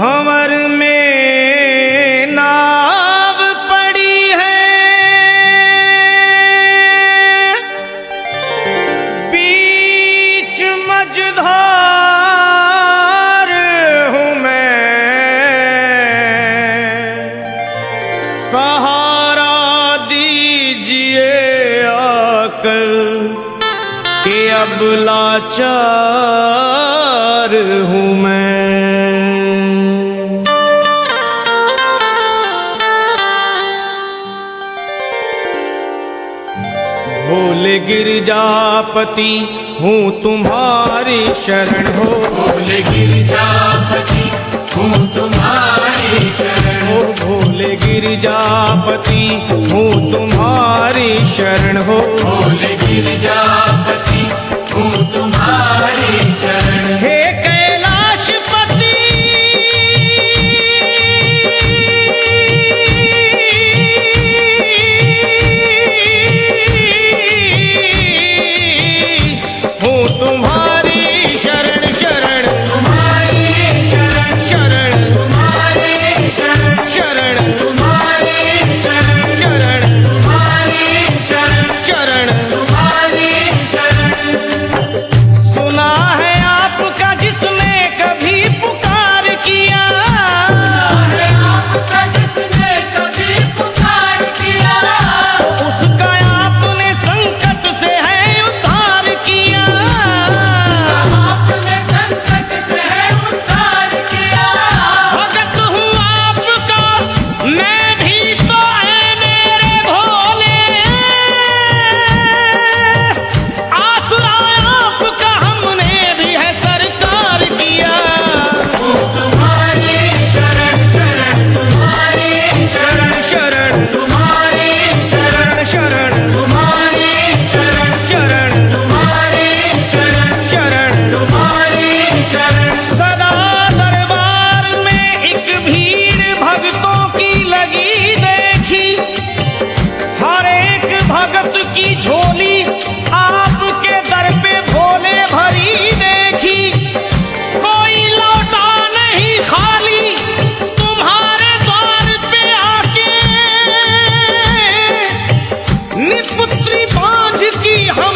भंवर में नाव पड़ी है, बीच मझधार हूँ मैं। सहारा दीजिए आकर कि अब लाचार हूँ मैं। भोले गिरजापति हूँ तुम्हारी शरण हो। भोले गिरजापति हूँ तुम्हारी शरण हो भोले गिरजापति हूँ तुम्हारी शरण हो। भोले गिरजापति हूँ तुम्हारी शरण। हे कैलाशपति हूँ तुम्हारी शरण शरण। तुम्हारी शरण शरण तुम्हारी शरण शरण तुम्हारी शरण शरण तुम्हारी शरण शरण। तुम्हारी शरण। सुना है आपका जिसने कभी पुकार किया, है आपका जिसने कभी पुकार किया, उसका आपने संकट से है उद्धार किया। आपने संकट से है उद्धार किया। भगत हूँ आपका मैं भी तो है मेरे भोले, आसरा आपका हमने भी है सरकार किया। तुम्हारी शरण शरण तुम्हारी शरण शरण तुम्हारी शरण शरण तुम्हारी शरण शरण तुम्हारी शरण शरण। तुम्हारी शरण। सदा दरबार में एक भीड़ भक्तों की लगी देखी, हर एक भगत की झोली आपके दर पे भोले भरी देखी। कोई लौटा नहीं खाली तुम्हारे द्वार पे आके, निपुत्री बांझ की हम